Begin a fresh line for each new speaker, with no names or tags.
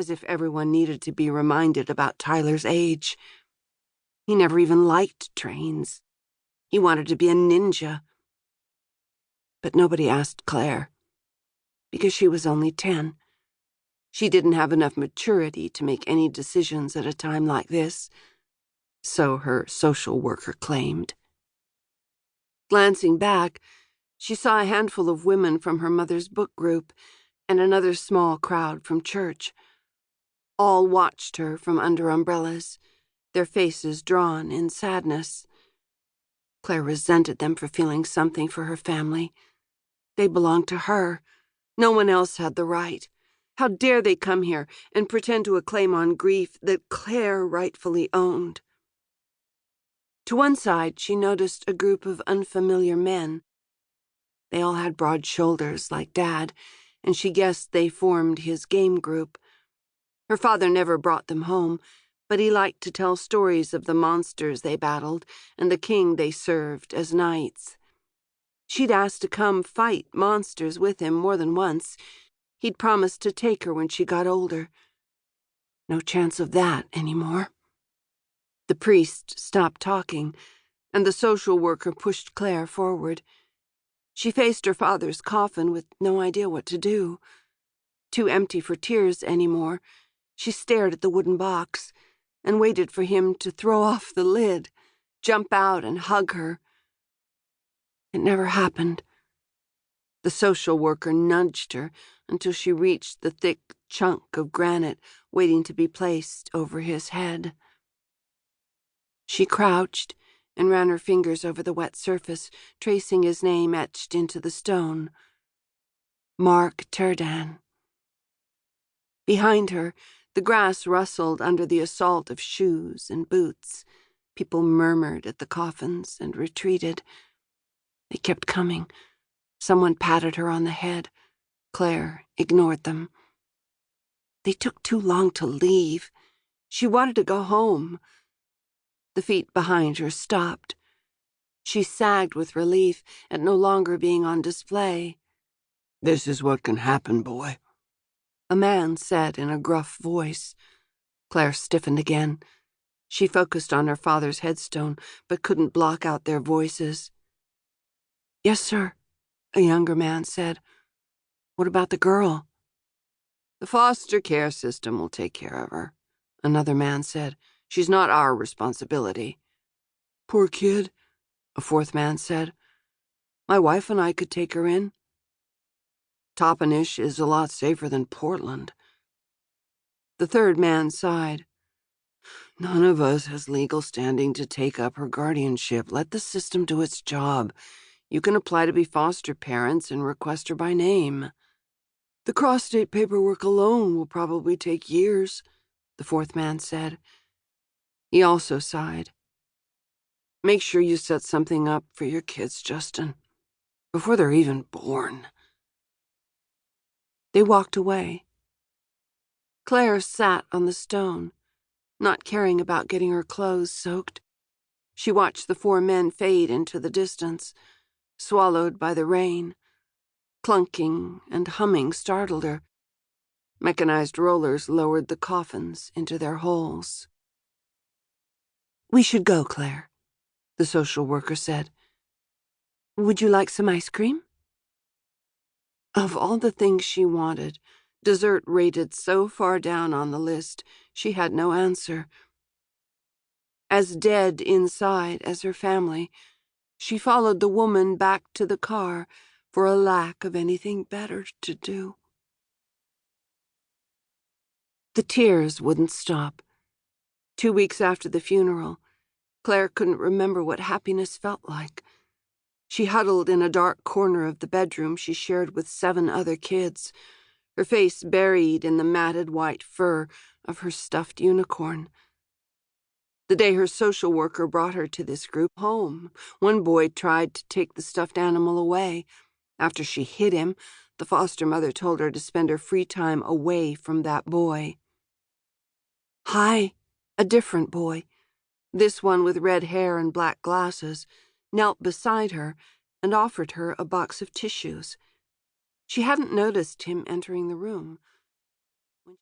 as if everyone needed to be reminded about Tyler's age. He never even liked trains. He wanted to be a ninja. But nobody asked Claire, because she was only 10. She didn't have enough maturity to make any decisions at a time like this, so her social worker claimed. Glancing back, she saw a handful of women from her mother's book group and another small crowd from church. All watched her from under umbrellas, their faces drawn in sadness. Claire resented them for feeling something for her family. They belonged to her. No one else had the right. How dare they come here and pretend to acclaim on grief that Claire rightfully owned? To one side, she noticed a group of unfamiliar men. They all had broad shoulders like Dad, and she guessed they formed his game group. Her father never brought them home, but he liked to tell stories of the monsters they battled and the king they served as knights. She'd asked to come fight monsters with him more than once. He'd promised to take her when she got older. No chance of that anymore. The priest stopped talking, and the social worker pushed Claire forward. She faced her father's coffin with no idea what to do. Too empty for tears anymore, she stared at the wooden box and waited for him to throw off the lid, jump out and hug her. It never happened. The social worker nudged her until she reached the thick chunk of granite waiting to be placed over his head. She crouched and ran her fingers over the wet surface, tracing his name etched into the stone. Mark Turdan. Behind her, the grass rustled under the assault of shoes and boots. People murmured at the coffins and retreated. They kept coming. Someone patted her on the head. Claire ignored them. They took too long to leave. She wanted to go home. The feet behind her stopped. She sagged with relief at no longer being on display.
"This is what can happen, boy,"
a man said in a gruff voice. Claire stiffened again. She focused on her father's headstone, but couldn't block out their voices. "Yes, sir," a younger man said. "What about the girl?"
"The foster care system will take care of her," another man said. "She's not our responsibility."
"Poor kid," a fourth man said. "My wife and I could take her in."
"Toppenish is a lot safer than Portland."
The third man sighed.
"None of us has legal standing to take up her guardianship. Let the system do its job. You can apply to be foster parents and request her by name."
"The cross-state paperwork alone will probably take years," the fourth man said. He also sighed.
"Make sure you set something up for your kids, Justin, before they're even born."
They walked away. Claire sat on the stone, not caring about getting her clothes soaked. She watched the 4 men fade into the distance, swallowed by the rain. Clunking and humming startled her. Mechanized rollers lowered the coffins into their holes. "We should go, Claire," the social worker said. "Would you like some ice cream?" Of all the things she wanted, dessert rated so far down on the list, she had no answer. As dead inside as her family, she followed the woman back to the car for a lack of anything better to do. The tears wouldn't stop. 2 weeks after the funeral, Claire couldn't remember what happiness felt like. She huddled in a dark corner of the bedroom she shared with 7 other kids, her face buried in the matted white fur of her stuffed unicorn. The day her social worker brought her to this group home, one boy tried to take the stuffed animal away. After she hit him, the foster mother told her to spend her free time away from that boy. Hi, a different boy, this one with red hair and black glasses, knelt beside her and offered her a box of tissues. She hadn't noticed him entering the room,